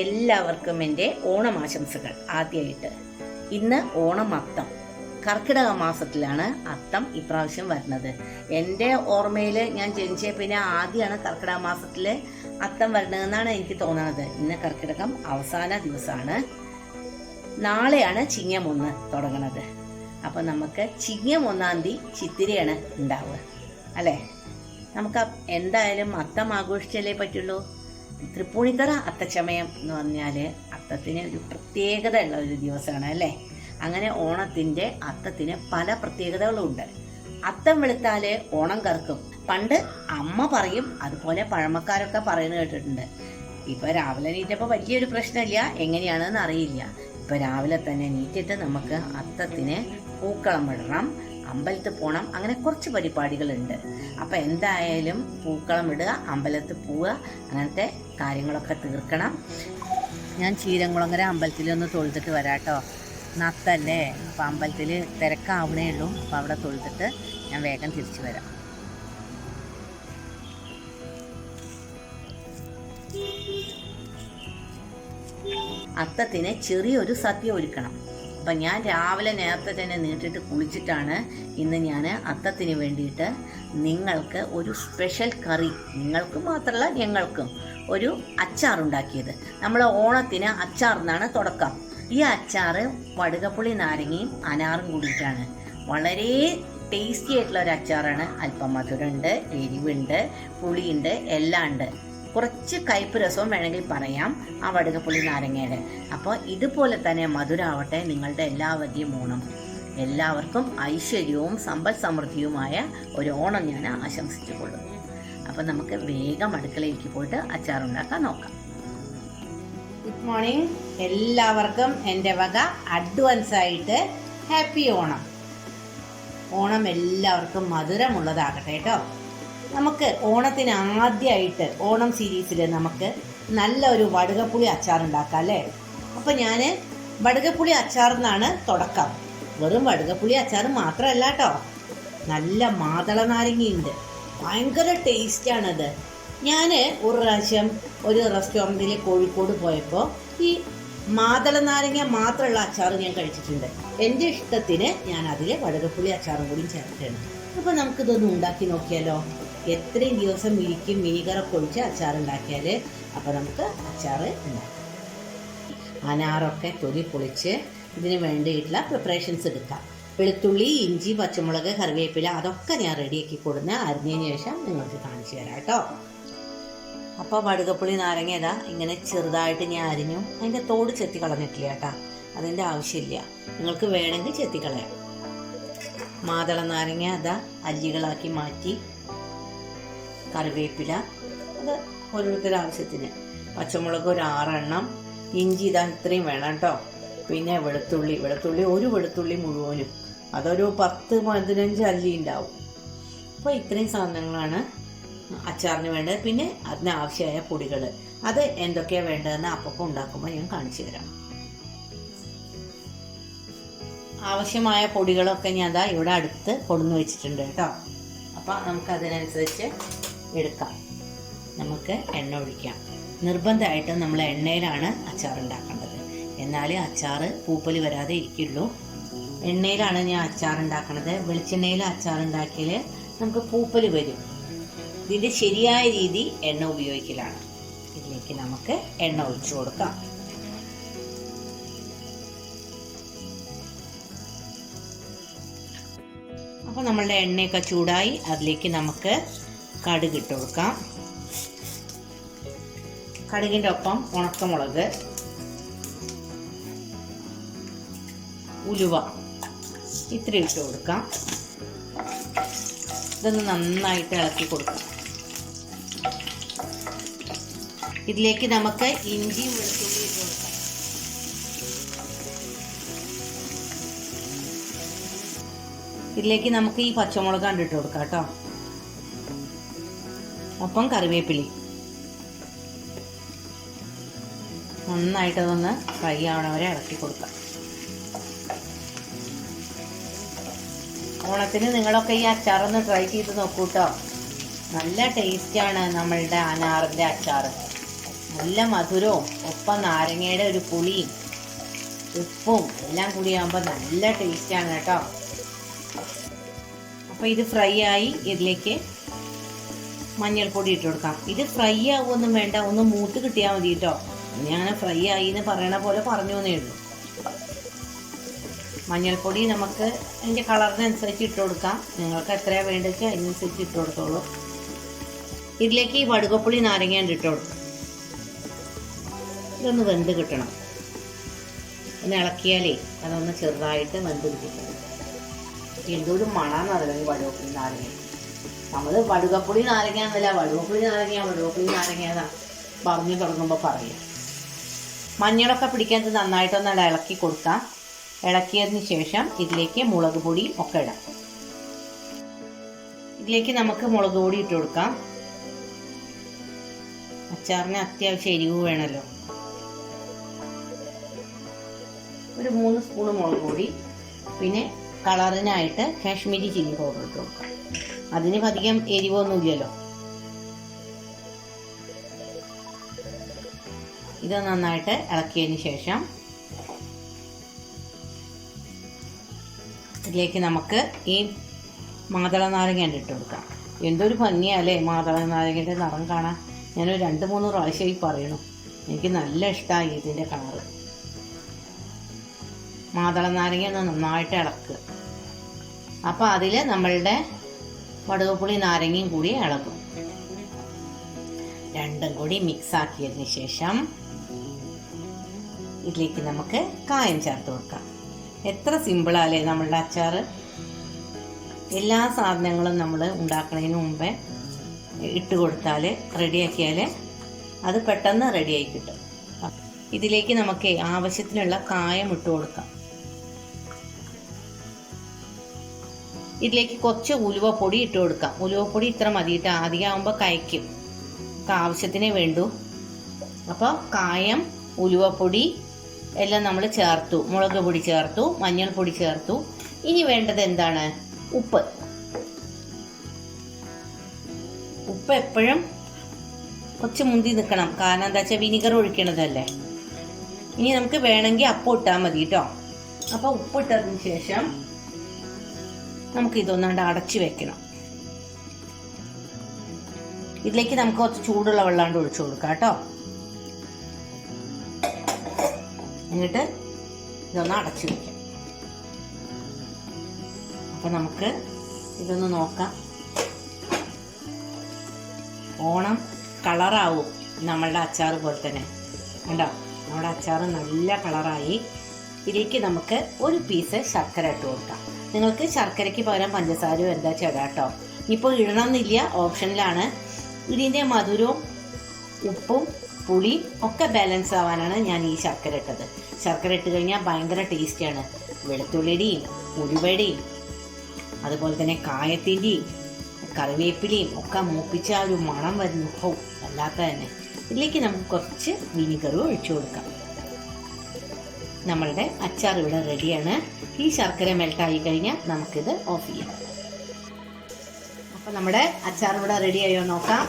എല്ലാവർക്കും എൻ്റെ ഓണമാശംസകൾ. ആദ്യമായിട്ട് ഇന്ന് ഓണം അത്തം, കർക്കിടക മാസത്തിലാണ് അത്തം ഇപ്രാവശ്യം വരുന്നത്. എൻ്റെ ഓർമ്മയിൽ ഞാൻ ജനിച്ച പിന്നെ ആദ്യമാണ് കർക്കിടക മാസത്തിൽ അത്തം വരുന്നതെന്നാണ് എനിക്ക് തോന്നുന്നത്. ഇന്ന് കർക്കിടകം അവസാന ദിവസമാണ്. നാളെയാണ് ചിങ്ങം 1 തുടങ്ങുന്നത്. അപ്പോൾ നമുക്ക് ചിങ്ങം 1-ാം തീയതി ചിത്തിരയാണ് ഉണ്ടാവുക അല്ലേ. നമുക്ക് എന്തായാലും അത്തം ആഘോഷിച്ചല്ലേ പറ്റുള്ളൂ. തൃപ്പൂണിത്തറ അത്തച്ചമയം എന്ന് പറഞ്ഞാൽ അത്തത്തിന് ഒരു പ്രത്യേകത ഉള്ള ഒരു ദിവസമാണ് അല്ലേ. അങ്ങനെ ഓണത്തിൻ്റെ അത്തത്തിന് പല പ്രത്യേകതകളുണ്ട്. അത്തം വെളുത്താൽ ഓണം കറുക്കും പണ്ട് അമ്മ പറയും, അതുപോലെ പഴമക്കാരൊക്കെ പറയുന്നത് കേട്ടിട്ടുണ്ട്. ഇപ്പോൾ രാവിലെ നീറ്റപ്പോൾ വലിയൊരു പ്രശ്നമില്ല, എങ്ങനെയാണെന്ന് അറിയില്ല. ഇപ്പോൾ രാവിലെ തന്നെ നീറ്റിട്ട് നമുക്ക് അത്തത്തിന് പൂക്കളം ഇടണം, അമ്പലത്തിൽ പോകണം, അങ്ങനെ കുറച്ച് പരിപാടികളുണ്ട്. അപ്പം എന്തായാലും പൂക്കളം ഇടുക, അമ്പലത്തിൽ പോവുക, അങ്ങനത്തെ കാര്യങ്ങളൊക്കെ തീർക്കണം. ഞാൻ ചീരംകുളങ്ങര അമ്പലത്തിലൊന്ന് തൊഴുതിട്ട് വരാട്ടോ. നത്തല്ലേ, അപ്പം അമ്പലത്തിൽ തിരക്കാവണേ ഉള്ളൂ. അപ്പം അവിടെ തൊഴുതിട്ട് ഞാൻ വേഗം തിരിച്ചു വരാം. അത്തത്തിന് ചെറിയൊരു സദ്യ ഒരുക്കണം. അപ്പം ഞാൻ രാവിലെ നേരത്തെ തന്നെ നീട്ടിട്ട് കുളിച്ചിട്ടാണ് ഇന്ന് ഞാൻ അത്തത്തിന് വേണ്ടിയിട്ട് നിങ്ങൾക്ക് ഒരു സ്പെഷ്യൽ കറി, നിങ്ങൾക്ക് മാത്രമല്ല ഞങ്ങൾക്കും ഒരു അച്ചാറുണ്ടാക്കിയത്. നമ്മൾ ഓണത്തിന് അച്ചാറിനാണ് തുടക്കം. ഈ അച്ചാറ് വടുകപ്പുളി നാരങ്ങയും അനാറും കൂടിയിട്ടാണ്. വളരെ ടേസ്റ്റി ആയിട്ടുള്ള ഒരു അച്ചാറാണ്. അല്പം മധുരമുണ്ട്, എരിവുണ്ട്, പുളിയുണ്ട്, എല്ലാം ഉണ്ട്. കുറച്ച് കയ്പ്പ് രസവും വേണമെങ്കിൽ പറയാം ആ വടുകപ്പുളി നാരങ്ങയുടെ. അപ്പോൾ ഇതുപോലെ തന്നെ മധുരമാവട്ടെ നിങ്ങളുടെ എല്ലാവരുടെയും ഓണം. എല്ലാവർക്കും ഐശ്വര്യവും സമ്പൽ സമൃദ്ധിയുമായ ഒരു ഓണം ഞാൻ ആശംസിച്ചുകൊള്ളുന്നു. അപ്പം നമുക്ക് വേഗം അടുക്കളയിലേക്ക് പോയിട്ട് അച്ചാറുണ്ടാക്കാൻ നോക്കാം. ഗുഡ് മോർണിംഗ് എല്ലാവർക്കും എൻ്റെ വക അഡ്വാൻസായിട്ട് ഹാപ്പി ഓണം. ഓണം എല്ലാവർക്കും മധുരമുള്ളതാകട്ടെ കേട്ടോ. നമുക്ക് ഓണത്തിന് ആദ്യമായിട്ട് ഓണം സീരീസിൽ നമുക്ക് നല്ലൊരു വടുകപ്പുളി അച്ചാറുണ്ടാക്കാം അല്ലേ. അപ്പോൾ ഞാൻ വടുകപ്പുളി അച്ചാറിനാണ് തുടക്കം. വെറും വടുകപ്പുളി അച്ചാർ മാത്രമല്ല കേട്ടോ, നല്ല മാതള നാരങ്ങയുണ്ട്, ഭയങ്കര ടേസ്റ്റാണത്. ഞാൻ ഒരു പ്രാവശ്യം ഒരു റെസ്റ്റോറൻറ്റിൽ കോഴിക്കോട് പോയപ്പോൾ ഈ മാതള നാരങ്ങ മാത്രമുള്ള അച്ചാർ ഞാൻ കഴിച്ചിട്ടുണ്ട്. എൻ്റെ ഇഷ്ടത്തിന് ഞാൻ അതിൽ വടുകപ്പുളി അച്ചാറും കൂടി ചേർക്കുകയാണ്. അപ്പോൾ നമുക്കിതൊന്ന് ഉണ്ടാക്കി നോക്കിയാലോ. എത്രയും ദിവസം ഇരിക്കും വിനീഗറൊക്കെ ഒഴിച്ച് അച്ചാറുണ്ടാക്കിയാൽ. അപ്പോൾ നമുക്ക് അച്ചാർ ഉണ്ടാക്കാം. അനാറൊക്കെ തൊലി പൊളിച്ച് ഇതിന് വേണ്ടിയിട്ടുള്ള പ്രിപ്പറേഷൻസ് എടുക്കാം. വെളുത്തുള്ളി, ഇഞ്ചി, പച്ചമുളക്, കറിവേപ്പില അതൊക്കെ ഞാൻ റെഡിയാക്കി കൊടുന്ന് അരിഞ്ഞതിന് ശേഷം നിങ്ങൾക്ക് കാണിച്ചു തരാം കേട്ടോ. അപ്പോൾ വടുകപ്പുളി നാരങ്ങ ഇതാ ഇങ്ങനെ ചെറുതായിട്ട് ഞാൻ അരിഞ്ഞു. അതിൻ്റെ തോട് ചെത്തി കളഞ്ഞിട്ടില്ല കേട്ടോ, അതിൻ്റെ ആവശ്യമില്ല. നിങ്ങൾക്ക് വേണമെങ്കിൽ ചെത്തിക്കളയാം. മാതള നാരങ്ങ അതാ അല്ലികളാക്കി മാറ്റി. കറിവേപ്പില അത് ഓരോരുത്തരുടെ ആവശ്യത്തിന്. പച്ചമുളക് ഒരു 6 എണ്ണം. ഇഞ്ചി ഇതാ ഇത്രയും വേണം കേട്ടോ. പിന്നെ വെളുത്തുള്ളി ഒരു വെളുത്തുള്ളി മുഴുവനും, അതൊരു 10-15 അല്ലി ഉണ്ടാവും. അപ്പോൾ ഇത്രയും സാധനങ്ങളാണ് അച്ചാറിന് വേണ്ടത്. പിന്നെ അതിനാവശ്യമായ പൊടികൾ, അത് എന്തൊക്കെയാണ് വേണ്ടതെന്ന് അപ്പം ഉണ്ടാക്കുമ്പോൾ ഞാൻ കാണിച്ചു തരാം. ആവശ്യമായ പൊടികളൊക്കെ ഞാൻ അതാ ഇവിടെ അടുത്ത് കൊടുന്ന് വെച്ചിട്ടുണ്ട് കേട്ടോ. അപ്പോൾ നമുക്കതിനനുസരിച്ച് എടുക്കാം. നമുക്ക് എണ്ണ ഒഴിക്കാം. നിർബന്ധമായിട്ടും നമ്മൾ എണ്ണയിലാണ് അച്ചാർ ഉണ്ടാക്കേണ്ടത്, എന്നാലേ അച്ചാർ പൂപ്പല് വരാതെ ഇരിക്കുള്ളൂ. എണ്ണയിലാണ് ഞാൻ അച്ചാർ ഉണ്ടാക്കുന്നത്. വെളിച്ചെണ്ണയിൽ അച്ചാർ ഉണ്ടാക്കിയാൽ നമുക്ക് പൂപ്പല് വരും. ഇതിൻ്റെ ശരിയായ രീതി എണ്ണ ഉപയോഗിക്കലാണ്. ഇതിലേക്ക് നമുക്ക് എണ്ണ ഒഴിച്ചു കൊടുക്കാം. അപ്പോൾ നമ്മളുടെ എണ്ണയൊക്കെ ചൂടായി, അതിലേക്ക് നമുക്ക് കടുക് ഇട്ട് കൊടുക്കാം. കടുകിൻ്റെ ഒപ്പം ഉണക്കമുളക്, ഉലുവ ഇത്ര ഇട്ട് കൊടുക്കാം. ഇതൊന്ന് നന്നായിട്ട് ഇളക്കി കൊടുക്കാം. ഇതിലേക്ക് നമുക്ക് ഇഞ്ചിയും വെളുത്തുള്ളിയും ഇട്ട് കൊടുക്കാം. ഇതിലേക്ക് നമുക്ക് ഈ പച്ചമുളക് കണ്ടിട്ട് കൊടുക്കാം കേട്ടോ. ഒപ്പം കറിവേപ്പിലി നന്നായിട്ട് അതൊന്ന് ഫ്രൈ ആവണ വരെ ഇളക്കി കൊടുക്കാം. ഓണത്തിന് നിങ്ങളൊക്കെ ഈ അച്ചാറൊന്ന് ട്രൈ ചെയ്ത് നോക്കൂ കേട്ടോ. നല്ല ടേസ്റ്റാണ് നമ്മളുടെ അനാറിൻ്റെ അച്ചാർ. നല്ല മധുരവും ഒപ്പം നാരങ്ങയുടെ ഒരു പുളിയും ഉപ്പും എല്ലാം കൂടി ആകുമ്പോൾ നല്ല ടേസ്റ്റാണ് കേട്ടോ. അപ്പോൾ ഇത് ഫ്രൈ ആയി. ഇതിലേക്ക് മഞ്ഞൾപ്പൊടി ഇട്ട് കൊടുക്കാം. ഇത് ഫ്രൈ ആവുമൊന്നും വേണ്ട, ഒന്ന് മൂത്ത് കിട്ടിയാൽ മതി കേട്ടോ. ഞാൻ ഫ്രൈ ആയി എന്ന് പറയണ പോലെ പറഞ്ഞു എന്നേ ഉള്ളൂ. മഞ്ഞൾപ്പൊടി നമുക്ക് അതിൻ്റെ കളറിനനുസരിച്ച് ഇട്ട് കൊടുക്കാം. നിങ്ങൾക്ക് എത്രയാണ് വേണ്ടത് അതിനനുസരിച്ച് ഇട്ട് കൊടുത്തോളൂ. ഇതിലേക്ക് ഈ വടുകപ്പുളി നാരങ്ങ ഇട്ട് കൊടുക്കും. ഇതൊന്ന് വെന്ത് കിട്ടണം. ഒന്ന് ഇളക്കിയാലേ അതൊന്ന് ചെറുതായിട്ട് വെന്ത് കിട്ടിക്കണം. എന്തൊരു മണമെന്ന് അറിയാം ഈ വടുകപ്പുളി നാരങ്ങ. നമ്മൾ വടുകപ്പുളി നാരങ്ങ എന്നല്ല, വടുകപ്പുളി നാരങ്ങ പറഞ്ഞു തുടങ്ങുമ്പോൾ പറയാം. മഞ്ഞളൊക്കെ പിടിക്കാൻ നന്നായിട്ടൊന്ന് ഇളക്കി കൊടുക്കാം. ഇളക്കിയതിന് ശേഷം ഇതിലേക്ക് മുളക് പൊടി ഒക്കെ ഇടാം. ഇതിലേക്ക് നമുക്ക് മുളക് പൊടി ഇട്ട് കൊടുക്കാം. അച്ചാറിന് അത്യാവശ്യം എരിവ് വേണമല്ലോ. ഒരു 3 സ്പൂൺ മുളക് പൊടി, പിന്നെ കളറിനായിട്ട് കാശ്മീരി ചില്ലി പൗഡർ ഇട്ട് കൊടുക്കാം. അതിന് അധികം എരിവൊന്നുമില്ലല്ലോ. ഇത് നന്നായിട്ട് ഇളക്കിയതിന് ശേഷം ഇതിലേക്ക് നമുക്ക് ഈ മാതള നാരങ്ങ ഇട്ട് കൊടുക്കാം. എന്തൊരു ഭംഗിയല്ലേ മാതള നാരങ്ങയുടെ നിറം കാണാൻ. ഞാനൊരു 2-3 പ്രാവശ്യമായി പറയണു. എനിക്ക് നല്ല ഇഷ്ടമായി ഇതിൻ്റെ കളറ്. മാതള നാരങ്ങ ഒന്ന് നന്നായിട്ട് ഇളക്കുക. അപ്പോൾ അതിൽ നമ്മളുടെ വടുകപ്പുളി നാരങ്ങയും കൂടി ഇളകും. രണ്ടും കൂടി മിക്സ് ആക്കിയതിന് ശേഷം ഇതിലേക്ക് നമുക്ക് കായം ചേർത്ത് കൊടുക്കാം. എത്ര സിമ്പിളാല്ലേ നമ്മളുടെ അച്ചാർ. എല്ലാ സാധനങ്ങളും നമ്മൾ ഉണ്ടാക്കുന്നതിന് മുമ്പേ ഇട്ട് കൊടുത്താൽ റെഡിയാക്കിയാൽ അത് പെട്ടെന്ന് റെഡിയായി കിട്ടും. ഇതിലേക്ക് നമുക്ക് ആവശ്യത്തിനുള്ള കായം ഇട്ട് കൊടുക്കാം. ഇതിലേക്ക് കുറച്ച് ഉലുവപ്പൊടി ഇട്ട് കൊടുക്കാം. ഉലുവപ്പൊടി ഇത്ര മതിയിട്ട് അധികം ആകുമ്പോൾ കഴിക്കും. ആവശ്യത്തിനേ വേണ്ടൂ. അപ്പോൾ കായം, ഉലുവപ്പൊടി എല്ലാം നമ്മൾ ചേർത്തു. മുളക് പൊടി ചേർത്തു, മഞ്ഞൾപ്പൊടി ചേർത്തു. ഇനി വേണ്ടത് എന്താണ്? ഉപ്പ്. ഉപ്പ് എപ്പോഴും കുറച്ച് മുന്തി നിൽക്കണം. കാരണം എന്താ വെച്ചാൽ വിനിഗർ ഒഴിക്കണതല്ലേ. ഇനി നമുക്ക് വേണമെങ്കിൽ അപ്പം ഇട്ടാൽ മതി കേട്ടോ. അപ്പോൾ ഉപ്പ് ഇട്ടതിന് ശേഷം നമുക്ക് ഇതൊന്നാണ്ട് അടച്ചു വെക്കണം. ഇതിലേക്ക് നമുക്ക് കുറച്ച് ചൂടുള്ള വെള്ളാണ്ട് ഒഴിച്ചു കൊടുക്കാം കേട്ടോ. എന്നിട്ട് ഇതൊന്ന് അടച്ചു വെക്കാം. അപ്പം നമുക്ക് ഇതൊന്ന് നോക്കാം. ഓണം കളറാവും നമ്മളുടെ അച്ചാർ പോലെ തന്നെ. കണ്ടോ, നമ്മുടെ അച്ചാർ നല്ല കളറായി. ഇതിലേക്ക് നമുക്ക് ഒരു പീസ് ശർക്കര ഇട്ട് കൊടുക്കാം. നിങ്ങൾക്ക് ശർക്കരയ്ക്ക് പകരം പഞ്ചസാരയോ എന്താ ചേടാ കേട്ടോ. ഇപ്പോൾ ഇടണമെന്നില്ല, ഓപ്ഷനിലാണ്. ഇതിൻ്റെ മധുരവും ഉപ്പും പുളിയും ഒക്കെ ബാലൻസ് ആവാനാണ് ഞാൻ ഈ ശർക്കര ഇട്ടത്. ശർക്കര ഇട്ട് കഴിഞ്ഞാൽ ഭയങ്കര ടേസ്റ്റിയാണ്. വെളുത്തുള്ളിയുടെയും ഉലുവയുടെയും അതുപോലെ തന്നെ കായത്തിൻ്റെയും കറിവേപ്പിലയും ഒക്കെ മൂപ്പിച്ച ആ ഒരു മണം വരുന്നു. അല്ലാത്ത തന്നെ. ഇതിലേക്ക് നമുക്ക് കുറച്ച് വിനിഗറും ഒഴിച്ചു കൊടുക്കാം. നമ്മളുടെ അച്ചാർ ഇവിടെ റെഡിയാണ്. ഈ ശർക്കര മെൽട്ടായി കഴിഞ്ഞാൽ നമുക്കിത് ഓഫ് ചെയ്യാം. അപ്പോൾ നമ്മുടെ അച്ചാർ ഇവിടെ റെഡിയായോ നോക്കാം.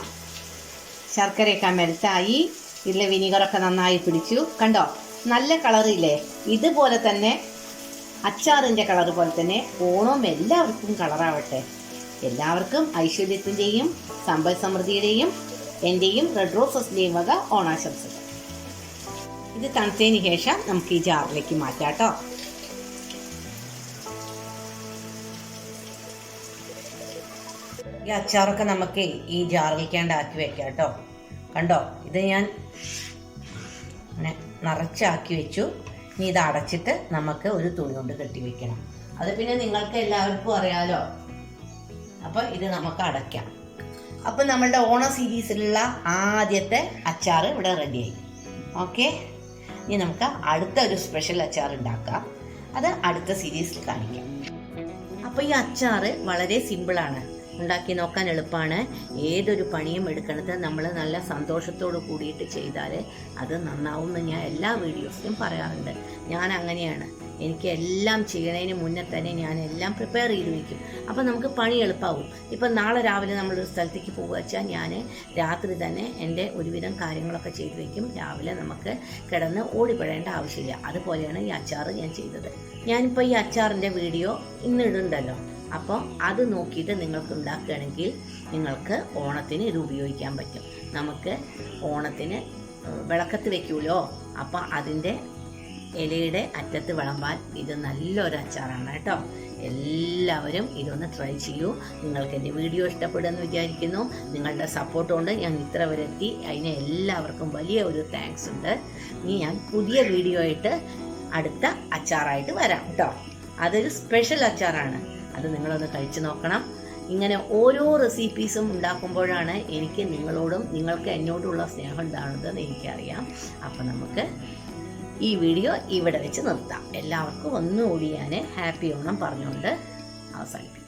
ശർക്കരയൊക്കെ മെൽട്ടായി. ഇതിലെ വിനിഗറൊക്കെ നന്നായി പിടിച്ചു. കണ്ടോ, നല്ല കളറില്ലേ. ഇതുപോലെ തന്നെ അച്ചാറിൻ്റെ കളർ പോലെ തന്നെ ഓണം എല്ലാവർക്കും കളറാവട്ടെ. എല്ലാവർക്കും ഐശ്വര്യത്തിൻ്റെയും സമ്പൽ സമൃദ്ധിയുടെയും എൻ്റെയും റെഡ് റോസസിൻ്റെയും വക ഓണാശംസകൾ. ഇത് തണുത്തതിന് ശേഷം നമുക്ക് ഈ ജാറിലേക്ക് മാറ്റാം കേട്ടോ. ഈ അച്ചാറൊക്കെ നമുക്ക് ഈ ജാറിലേക്കാണ്ട് ആക്കി വെക്കാം കേട്ടോ. കണ്ടോ, ഇത് ഞാൻ നിറച്ചാക്കി വെച്ചു. ഇനി ഇത് അടച്ചിട്ട് നമുക്ക് ഒരു തുണി കൊണ്ട് കെട്ടി വെക്കണം. അത് പിന്നെ നിങ്ങൾക്ക് എല്ലാവർക്കും അറിയാലോ. അപ്പോൾ ഇത് നമുക്ക് അടയ്ക്കാം. അപ്പോൾ നമ്മളുടെ ഓണ സീരീസിലുള്ള ആദ്യത്തെ അച്ചാർ ഇവിടെ റെഡിയായി. ഓക്കെ, ഇനി നമുക്ക് അടുത്ത ഒരു സ്പെഷ്യൽ അച്ചാർ ഉണ്ടാക്കാം. അത് അടുത്ത സീരീസിൽ കാണിക്കാം. അപ്പോൾ ഈ അച്ചാർ വളരെ സിമ്പിളാണ്. ഉണ്ടാക്കി നോക്കാൻ എളുപ്പമാണ്. ഏതൊരു പണിയും എടുക്കണത് നമ്മൾ നല്ല സന്തോഷത്തോട് കൂടിയിട്ട് ചെയ്താൽ അത് നന്നാവും എന്ന് ഞാൻ എല്ലാ വീഡിയോസിലും പറയാറുണ്ട്. ഞാൻ അങ്ങനെയാണ്. എനിക്ക് എല്ലാം ചെയ്യണതിന് മുന്നേ തന്നെ ഞാൻ എല്ലാം പ്രിപ്പയർ ചെയ്ത് വയ്ക്കും. അപ്പോൾ നമുക്ക് പണി എളുപ്പമാവും. ഇപ്പം നാളെ രാവിലെ നമ്മളൊരു സ്ഥലത്തേക്ക് പോകുക വെച്ചാൽ ഞാൻ രാത്രി തന്നെ എൻ്റെ ഒരുവിധം കാര്യങ്ങളൊക്കെ ചെയ്ത് വയ്ക്കും. രാവിലെ നമുക്ക് കിടന്ന് ഓടിപ്പെടേണ്ട ആവശ്യമില്ല. അതുപോലെയാണ് ഈ അച്ചാർ ഞാൻ ചെയ്തത്. ഞാനിപ്പോൾ ഈ അച്ചാറിൻ്റെ വീഡിയോ ഇന്ന് ഇടുന്നുണ്ടല്ലോ. അപ്പോൾ അത് നോക്കിയിട്ട് നിങ്ങൾക്ക് ഉണ്ടാക്കുകയാണെങ്കിൽ നിങ്ങൾക്ക് ഓണത്തിന് ഇത് ഉപയോഗിക്കാൻ പറ്റും. നമുക്ക് ഓണത്തിന് വിളക്കത്ത് വയ്ക്കുമല്ലോ, അപ്പോൾ അതിൻ്റെ ഇലയുടെ അറ്റത്ത് വിളമ്പാൻ ഇത് നല്ലൊരു അച്ചാറാണ് കേട്ടോ. എല്ലാവരും ഇതൊന്ന് ട്രൈ ചെയ്യൂ. നിങ്ങൾക്ക് എൻ്റെ വീഡിയോ ഇഷ്ടപ്പെടുമെന്ന് വിചാരിക്കുന്നു. നിങ്ങളുടെ സപ്പോർട്ട് കൊണ്ട് ഞാൻ ഇത്ര വരെ എത്തി. അതിന് എല്ലാവർക്കും വലിയ ഒരു താങ്ക്സ് ഉണ്ട്. ഇനി ഞാൻ പുതിയ വീഡിയോ ആയിട്ട് അടുത്ത അച്ചാറായിട്ട് വരാം കേട്ടോ. അതൊരു സ്പെഷ്യൽ അച്ചാറാണ്. അത് നിങ്ങളൊന്ന് കഴിച്ചു നോക്കണം. ഇങ്ങനെ ഓരോ റെസിപ്പീസും ഉണ്ടാക്കുമ്പോഴാണ് എനിക്ക് നിങ്ങളോടും നിങ്ങൾക്ക് എന്നോടുള്ള സ്നേഹം ഉണ്ടാകുന്നതെന്ന് എനിക്കറിയാം. അപ്പോൾ നമുക്ക് ഈ വീഡിയോ ഇവിടെ വെച്ച് നിർത്താം. എല്ലാവർക്കും ഒന്നുകൂടി ഞാൻ ഹാപ്പി ഓണം പറഞ്ഞുകൊണ്ട് അവസാനിപ്പിക്കും.